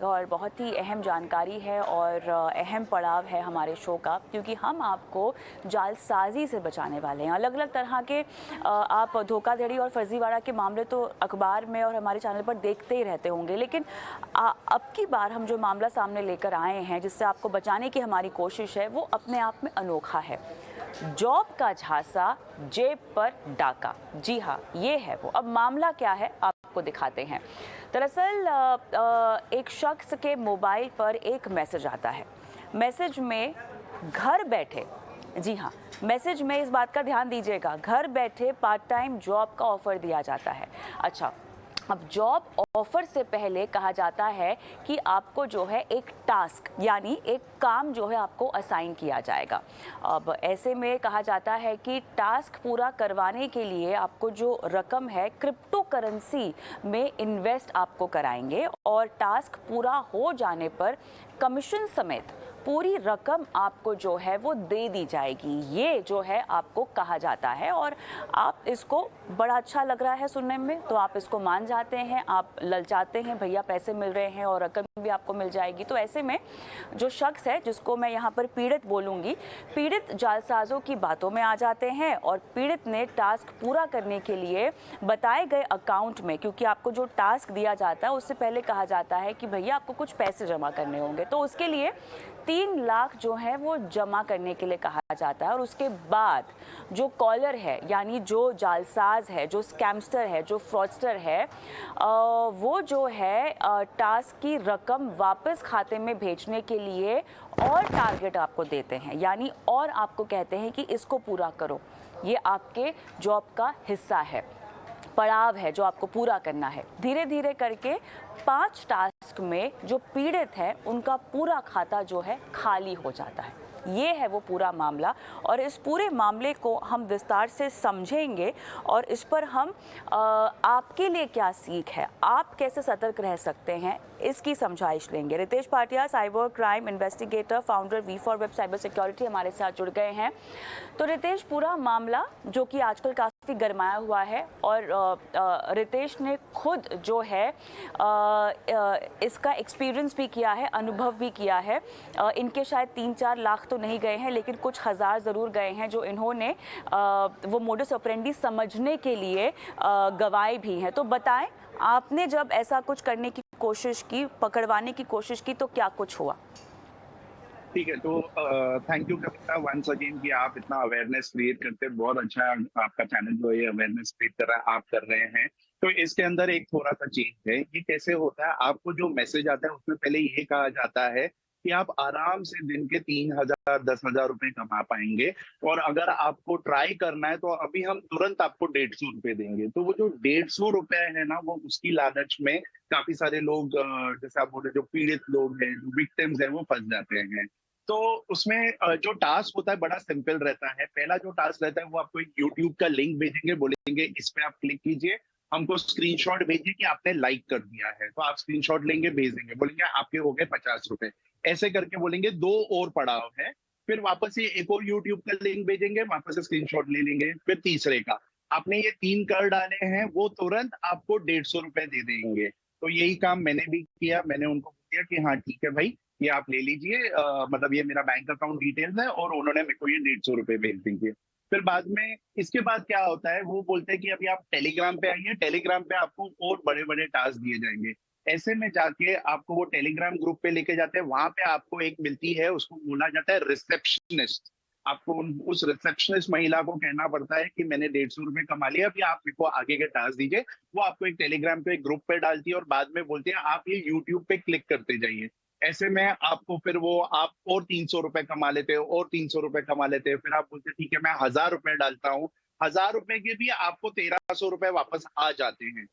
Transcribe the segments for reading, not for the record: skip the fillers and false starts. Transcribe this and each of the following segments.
जाएगा और बहुत ही अहम जानकारी है और अहम पड़ाव है हमारे शो का, क्योंकि हम आपको जालसाजी से बचाने वाले हैं। अलग अलग तरह के आप धोखाधड़ी और फर्जीवाड़ा के मामले तो अखबार में और हमारे चैनल पर देखते ही रहते होंगे, लेकिन अब की बार हम जो मामला सामने लेकर आए हैं जिससे आपको बचाने की हमारी कोशिश है, वो अपने आप में अनोखा है। जॉब का झांसा, जेब पर डाका। जी हाँ, ये है वो। अब मामला क्या है आपको दिखाते हैं। दरअसल एक शख्स के मोबाइल पर एक मैसेज आता है। मैसेज में घर बैठे, जी हाँ, मैसेज में इस बात का ध्यान दीजिएगा, घर बैठे पार्ट टाइम जॉब का ऑफर दिया जाता है। अच्छा, अब जॉब ऑफर से पहले कहा जाता है कि आपको जो है एक टास्क यानी एक काम जो है आपको असाइन किया जाएगा। अब ऐसे में कहा जाता है कि टास्क पूरा करवाने के लिए आपको जो रकम है क्रिप्टो करेंसी में इन्वेस्ट आपको कराएंगे और टास्क पूरा हो जाने पर कमीशन समेत पूरी रकम आपको जो है वो दे दी जाएगी। ये जो है आपको कहा जाता है और आप इसको, बड़ा अच्छा लग रहा है सुनने में, तो आप इसको मान जाते हैं, आप ललचाते हैं, भैया पैसे मिल रहे हैं और रकम भी आपको मिल जाएगी। तो ऐसे में जो शख्स है, जिसको मैं यहाँ पर पीड़ित बोलूँगी, पीड़ित जालसाजों की बातों में आ जाते हैं और पीड़ित ने टास्क पूरा करने के लिए बताए गए अकाउंट में, क्योंकि आपको जो टास्क दिया जाता है उससे पहले कहा जाता है कि भैया आपको कुछ पैसे जमा करने होंगे, तो उसके लिए 3 लाख जो है वो जमा करने के लिए कहा जाता है। और उसके बाद जो कॉलर है, यानी जो जालसाज है, जो स्कैमस्टर है, जो फ्रॉडस्टर है, वो जो है टास्क की रकम वापस खाते में भेजने के लिए और टारगेट आपको देते हैं, यानी और आपको कहते हैं कि इसको पूरा करो। ये आपके जॉब का हिस्सा है, पड़ाव है जो आपको पूरा करना है। धीरे धीरे करके 5 टास्क में जो पीड़ित है उनका पूरा खाता जो है खाली हो जाता है। ये है वो पूरा मामला और इस पूरे मामले को हम विस्तार से समझेंगे और इस पर हम आपके लिए क्या सीख है, आप कैसे सतर्क रह सकते हैं, इसकी समझाइश लेंगे। Ritesh Bhatia, cyber crime investigator, founder V4Web cyber security, हमारे साथ जुड़ गए हैं। तो रितेश, पूरा मामला जो कि आजकल काफ़ी गरमाया हुआ है और रितेश ने खुद जो है इसका एक्सपीरियंस भी किया है, अनुभव भी किया है। इनके शायद 3-4 लाख तो नहीं गए हैं, लेकिन कुछ हज़ार ज़रूर गए हैं जो इन्होंने वो मोडस ऑपरेंडी समझने के लिए गवाए भी हैं। तो बताएं, आपने जब ऐसा कुछ करने की कोशिश की, पकड़वाने की कोशिश की, तो क्या कुछ हुआ? ठीक है, तो thank you Kavita once again कि आप इतना अवेयरनेस क्रिएट करते हैं। बहुत अच्छा आपका चैनल जो है अवेयरनेस क्रिएट कर रहा है, आप कर रहे हैं। तो इसके अंदर एक थोड़ा सा चेंज है। ये कैसे होता है, आपको जो मैसेज आता है उसमें पहले ये कहा जाता है कि आप आराम से दिन के 3,000 10,000 रुपए कमा पाएंगे और अगर आपको ट्राई करना है तो अभी हम तुरंत आपको 150 रुपए देंगे। तो वो जो 150 रुपए है ना, वो उसकी लालच में काफी सारे लोग जैसे आप बोले, जो पीड़ित लोग हैं, जो विक्टिम्स हैं, वो फंस जाते हैं। तो उसमें जो टास्क होता है बड़ा सिंपल रहता है। पहला जो टास्क रहता है वो आपको एक यूट्यूब का लिंक भेजेंगे, बोलेंगे इस पे आप क्लिक कीजिए, हमको स्क्रीनशॉट भेजिए कि आपने लाइक कर दिया है। तो आप स्क्रीनशॉट लेंगे, भेज देंगे, बोलेंगे आपके हो गए 50 रुपए। ऐसे करके बोलेंगे 2 और पड़ाव है। फिर वापस से एक और यूट्यूब का लिंक भेजेंगे, वापस से स्क्रीनशॉट ले लेंगे, फिर तीसरे का। आपने ये 3 कर डाले हैं, वो तुरंत आपको 150 रुपए दे देंगे। तो यही काम मैंने भी किया। मैंने उनको किया कि हाँ ठीक है भाई, ये आप ले लीजिए, मतलब ये मेरा बैंक अकाउंट डिटेल्स है, और उन्होंने मेरे को ये 150 रुपए भेज दीजिए। फिर बाद में इसके बाद क्या होता है, वो बोलते हैं कि अभी आप टेलीग्राम पे आइए, टेलीग्राम पे आपको और बड़े बड़े टास्क दिए जाएंगे। ऐसे में जाके आपको वो टेलीग्राम ग्रुप पे लेके जाते हैं। वहां पे आपको एक मिलती है, उसको बोला जाता है रिसेप्शनिस्ट। आपको उस रिसेप्शनिस्ट महिला को कहना पड़ता है कि मैंने 150 रुपए कमा लिया, अभी आप मेरे को आगे के टास्क दीजिए। वो आपको एक टेलीग्राम पे एक ग्रुप पे डालती है और बाद में बोलती है आप ये यूट्यूब पे क्लिक करते जाइए। ऐसे में आपको फिर वो आप और 300 रुपए कमा लेते हो, और 300 रुपए कमा लेते हो। फिर आप बोलते ठीक है मैं 1,000 रुपए डालता हूँ, 1,000 रुपए के भी आपको 1,300 रुपए वापस आ जाते हैं।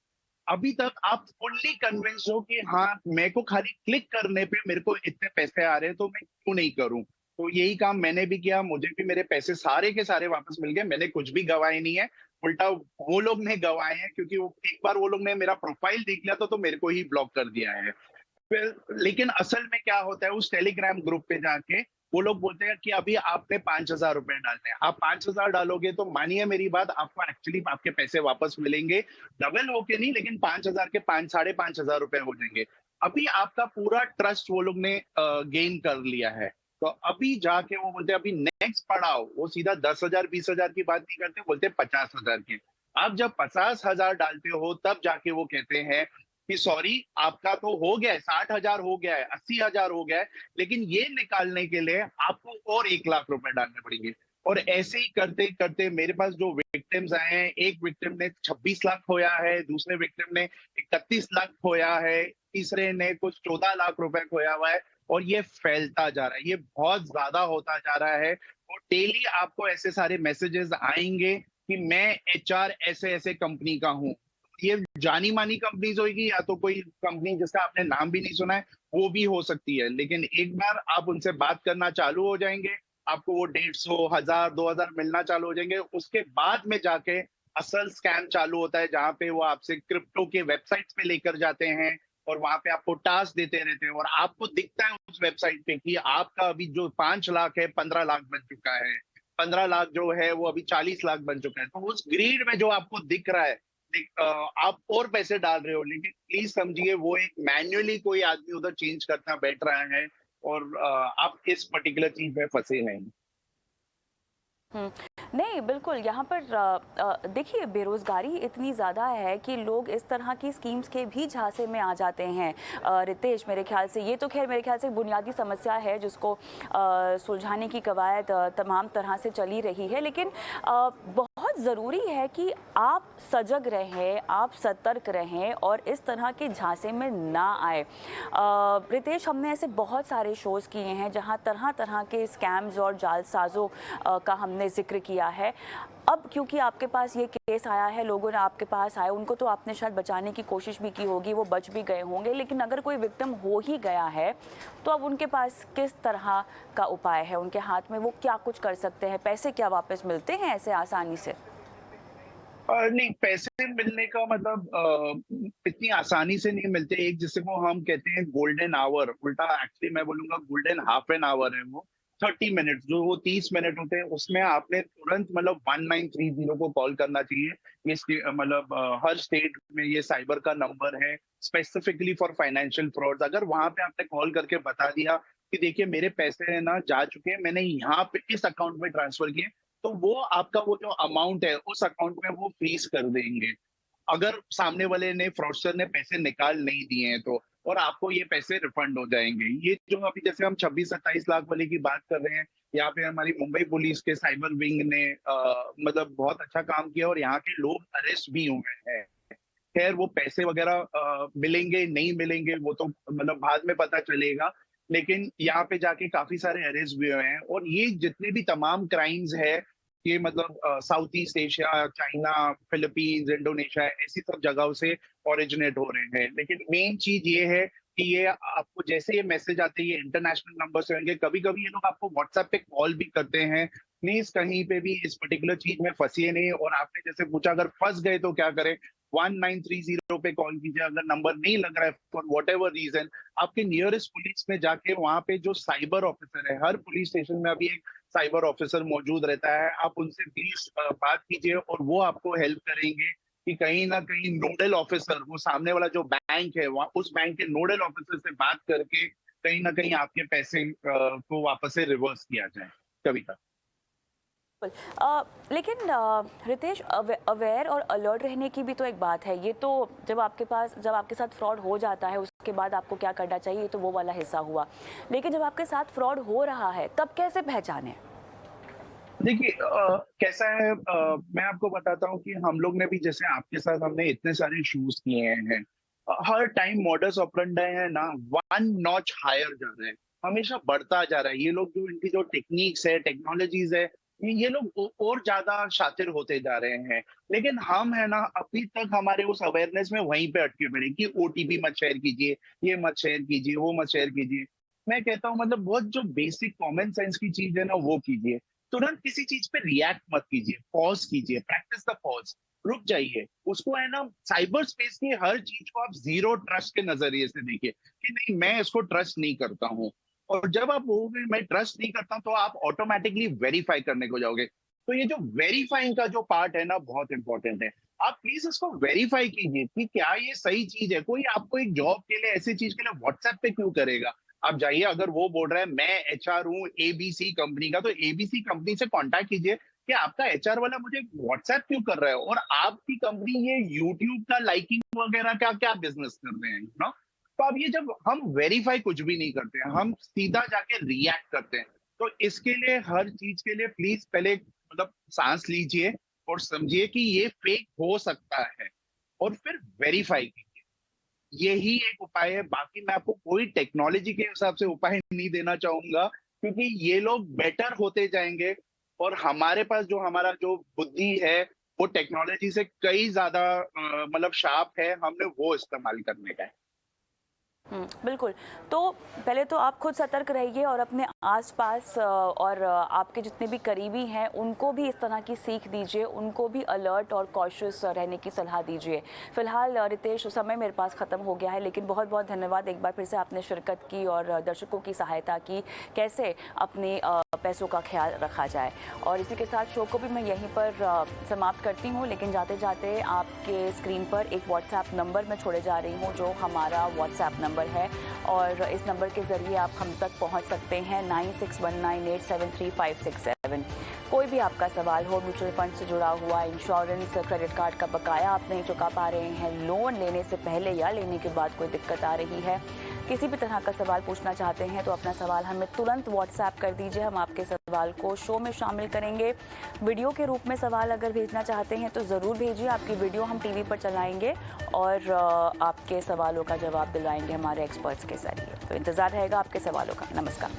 अभी तक आप फुल्ली कन्विंस हो कि हाँ, मेरे को खाली क्लिक करने पे मेरे को इतने पैसे आ रहे हैं, तो मैं क्यों नहीं करूं। तो यही काम मैंने भी किया, मुझे भी मेरे पैसे सारे के सारे वापस मिल गए। मैंने कुछ भी गवाए नहीं है, उल्टा वो लोग ने गवाए हैं, क्योंकि वो एक बार वो लोग ने मेरा प्रोफाइल देख लिया तो मेरे को ही ब्लॉक कर दिया है। फिर लेकिन असल में क्या होता है, उस टेलीग्राम ग्रुप पे जाके वो लोग बोलते हैं कि अभी आपने 5,000 रुपए डालने हैं। आप 5,000 डालोगे तो मानिए मेरी बात, आपको एक्चुअली आपके पैसे वापस मिलेंगे, डबल होके नहीं, लेकिन 5,000 के 5 5,500 रुपए हो जाएंगे। अभी आपका पूरा ट्रस्ट वो लोग ने गेन कर लिया है। तो अभी जाके वो बोलते हैं अभी नेक्स्ट पड़ाव, वो सीधा 10,000 20,000 की बात नहीं करते, बोलते 50,000 की। आप जब 50,000 डालते हो तब जाके वो कहते हैं कि सॉरी आपका तो हो गया है, 60,000 हो गया है, 80,000 हो गया है, लेकिन ये निकालने के लिए आपको और 1 लाख रुपए डालने पड़ेंगे। और ऐसे ही करते करते मेरे पास जो विक्टिम्स आए हैं, एक विक्टिम ने 26 लाख खोया है, दूसरे विक्टिम ने 31 लाख खोया है, तीसरे ने कुछ 14 लाख रुपए खोया हुआ है। और ये फैलता जा रहा है, ये बहुत ज्यादा होता जा रहा है। और डेली आपको ऐसे सारे मैसेजेस आएंगे कि मैं एचआर ऐसे ऐसे कंपनी का हूँ। ये जानी मानी कंपनीज होगी या तो कोई कंपनी जिसका आपने नाम भी नहीं सुना है, वो भी हो सकती है। लेकिन एक बार आप उनसे बात करना चालू हो जाएंगे, आपको वो 150, 1000, 2000 मिलना चालू हो जाएंगे, उसके बाद में जाके असल स्कैम चालू होता है, जहां पे वो आपसे क्रिप्टो के वेबसाइट्स पे लेकर जाते हैं और वहां पे आपको टास्क देते रहते हैं और आपको दिखता है उस वेबसाइट पे कि आपका अभी जो 5 लाख है 15 लाख बन चुका है, 15 लाख जो है वो अभी 40 लाख बन चुका है। तो उस ग्रीड में जो आपको दिख रहा है, आप और पैसे डाल रहे हो, लेकिन प्लीज समझिए वो एक मैन्युअली कोई आदमी उधर चेंज करता बैठ रहा है और आप इस पर्टिकुलर चीज में फंसे हैं। हुँ। नहीं, बिल्कुल यहाँ पर देखिए बेरोज़गारी इतनी ज़्यादा है कि लोग इस तरह की स्कीम्स के भी झांसे में आ जाते हैं। रितेश, मेरे ख़्याल से ये तो ख़ैर मेरे ख़्याल से बुनियादी समस्या है जिसको सुलझाने की कवायद तमाम तरह से चली रही है। लेकिन बहुत ज़रूरी है कि आप सजग रहें, आप सतर्क रहें और इस तरह के झांसे में ना आए। रितेश, हमने ऐसे बहुत सारे शोज़ किए हैं जहाँ तरह-तरह के स्कैम्स और जालसाज़ों का हमने ज़िक्र किया है। अब क्योंकि आपके पास ये केस आया है, लोगों ने आपके पास आए, उनको तो आपने शायद बचाने की कोशिश भी की होगी, वो बच भी गए होंगे, लेकिन अगर कोई विक्टिम हो ही गया है, तो अब उनके पास किस तरह का उपाय है? उनके हाथ में वो क्या कुछ कर सकते हैं? पैसे क्या वापस मिलते हैं ऐसे आसानी से? नहीं, पैसे मिलने का मतलब इतनी आसानी से नहीं मिलते। एक जिसे को हम कहते हैं गोल्डन आवर, उल्टा एक्चुअली मैं बोलूंगा गोल्डन हाफ एन आवर है वो। 30 मिनट जो वो 30 मिनट होते हैं उसमें आपने तुरंत मतलब 1930 को कॉल करना चाहिए। ये मतलब हर स्टेट में ये साइबर का नंबर है स्पेसिफिकली फॉर फाइनेंशियल फ्रॉड। अगर वहां पे आपने कॉल करके बता दिया कि देखिए मेरे पैसे है ना जा चुके हैं, मैंने यहाँ पे इस अकाउंट में ट्रांसफर किए, तो वो आपका वो जो अमाउंट है उस अकाउंट में वो फ्रीज कर देंगे। अगर सामने वाले ने फ्रॉडस्टर ने पैसे निकाल नहीं दिए हैं तो, और आपको ये पैसे रिफंड हो जाएंगे। ये जो अभी जैसे हम 26-27 लाख वाले की बात कर रहे हैं, यहाँ पे हमारी मुंबई पुलिस के साइबर विंग ने मतलब बहुत अच्छा काम किया और यहाँ के लोग अरेस्ट भी हुए हैं। खैर वो पैसे वगैरह मिलेंगे नहीं मिलेंगे वो तो मतलब बाद में पता चलेगा, लेकिन यहाँ पे जाके काफी सारे अरेस्ट भी हुए हैं। और ये जितने भी तमाम क्राइम्स है, ये मतलब south east Asia, China, Philippines, Indonesia ऐसी सब जगहों से ओरिजिनेट हो रहे हैं। लेकिन मेन चीज ये है कि ये आपको जैसे ये मैसेज आते हैं ये इंटरनेशनल नंबर से होंगे, कभी कभी ये लोग आपको व्हाट्सएप पे कॉल भी करते हैं। प्लीज कहीं पे भी इस पर्टिकुलर चीज में फंसिए नहीं। और आपने जैसे पूछा अगर फंस गए तो क्या करें, 1930 पे कॉल कीजिए। अगर नंबर नहीं लग रहा है फॉर वॉट एवर रीजन, आपके नियरेस्ट पुलिस में जाके वहां पे जो साइबर ऑफिसर है, हर पुलिस स्टेशन में अभी एक साइबर ऑफिसर मौजूद रहता है, आप उनसे प्लीज बात कीजिए और वो आपको हेल्प करेंगे कि कहीं ना कहीं नोडल ऑफिसर, वो सामने वाला जो बैंक है वहाँ उस बैंक के नोडल ऑफिसर से बात करके कहीं ना कहीं आपके पैसे को वापस से रिवर्स किया जाए। कविता। लेकिन रितेश, अवेयर और अलर्ट रहने की भी तो एक बात है। ये तो जब आपके साथ फ्रॉड हो जाता है उसके बाद आपको क्या करना चाहिए, तो वो वाला हिस्सा हुआ। लेकिन जब आपके साथ फ्रॉड हो रहा है तब कैसे पहचाने? देखिए कैसा है, मैं आपको बताता हूँ कि हम लोग ने भी जैसे आपके साथ हमने इतने सारे इश्यूज किए हैं। हर टाइम मॉडस ऑपरेंडी है ना, वन नॉच हायर जा रहा है, हमेशा बढ़ता जा रहा है। ये लोग जो इनकी जो टेक्निक्स है, टेक्नोलॉजीज है, ये लोग और ज्यादा शातिर होते जा रहे हैं। लेकिन हम है ना अभी तक हमारे उस अवेयरनेस में वहीं पे अटके पड़े कि ओटीपी मत शेयर कीजिए, ये मत शेयर कीजिए, वो मत शेयर कीजिए। मैं कहता हूँ मतलब बहुत जो बेसिक कॉमन सेंस की चीज है ना वो कीजिए। तुरंत किसी चीज पे रिएक्ट मत कीजिए, पॉज कीजिए, प्रैक्टिस द पॉज, रुक जाइए। उसको है ना साइबर स्पेस की हर चीज को आप जीरो ट्रस्ट के नजरिए से देखिए कि नहीं मैं इसको ट्रस्ट नहीं करता हूँ। और जब आप बोलोगे मैं ट्रस्ट नहीं करता हूं, तो आप ऑटोमेटिकली वेरीफाई करने को जाओगे। तो ये जो वेरीफाइंग का जो पार्ट है ना बहुत इंपॉर्टेंट है। आप प्लीज इसको वेरीफाई कीजिए कि क्या ये सही चीज है। कोई आपको एक जॉब के लिए, ऐसी चीज के लिए व्हाट्सएप पे क्यों करेगा? आप जाइए, अगर वो बोल रहा है मैं एचआर हूँ एबीसी कंपनी का, तो एबीसी कंपनी से कांटेक्ट कीजिए कि आपका एचआर वाला मुझे व्हाट्सएप क्यों कर रहा है, और आपकी कंपनी ये यूट्यूब का लाइकिंग वगैरह का क्या बिजनेस कर रहे हैं, यू नो। तो अब ये जब हम वेरीफाई कुछ भी नहीं करते हैं, हम सीधा जाके रिएक्ट करते हैं। तो इसके लिए, हर चीज के लिए प्लीज पहले मतलब सांस लीजिए और समझिए कि ये फेक हो सकता है, और फिर वेरीफाई कीजिए। यही एक उपाय है। बाकी मैं आपको कोई टेक्नोलॉजी के हिसाब से उपाय नहीं देना चाहूंगा, क्योंकि ये लोग बेटर होते जाएंगे और हमारे पास जो हमारा जो बुद्धि है वो टेक्नोलॉजी से कई ज्यादा मतलब शार्प है, हमने वो इस्तेमाल करने का है। बिल्कुल। तो पहले तो आप खुद सतर्क रहिए और अपने आस-पास और आपके जितने भी करीबी हैं उनको भी इस तरह की सीख दीजिए, उनको भी अलर्ट और कॉशियस रहने की सलाह दीजिए। फ़िलहाल रितेश, समय मेरे पास ख़त्म हो गया है, लेकिन बहुत-बहुत धन्यवाद एक बार फिर से आपने शिरकत की और दर्शकों की सहायता की, कैसे अपने पैसों का ख्याल रखा जाए। और इसी के साथ शो को भी मैं यहीं पर समाप्त करती हूँ, लेकिन जाते-जाते आपके स्क्रीन पर एक व्हाट्सएप नंबर मैं छोड़े जा रही हूँ, जो हमारा व्हाट्सएप नंबर है, और इस नंबर के ज़रिए आप हम तक पहुंच सकते हैं 9619873567। कोई भी आपका सवाल हो, म्यूचुअल फंड से जुड़ा हुआ, इंश्योरेंस, क्रेडिट कार्ड का बकाया आप नहीं चुका पा रहे हैं, लोन लेने से पहले या लेने के बाद कोई दिक्कत आ रही है, किसी भी तरह का सवाल पूछना चाहते हैं, तो अपना सवाल हमें तुरंत व्हाट्सएप कर दीजिए। हम आपके सवाल को शो में शामिल करेंगे। वीडियो के रूप में सवाल अगर भेजना चाहते हैं तो ज़रूर भेजिए, आपकी वीडियो हम टीवी पर चलाएंगे और आपके सवालों का जवाब दिलवाएंगे हमारे एक्सपर्ट्स के जरिए। तो इंतज़ार रहेगा आपके सवालों का। नमस्कार।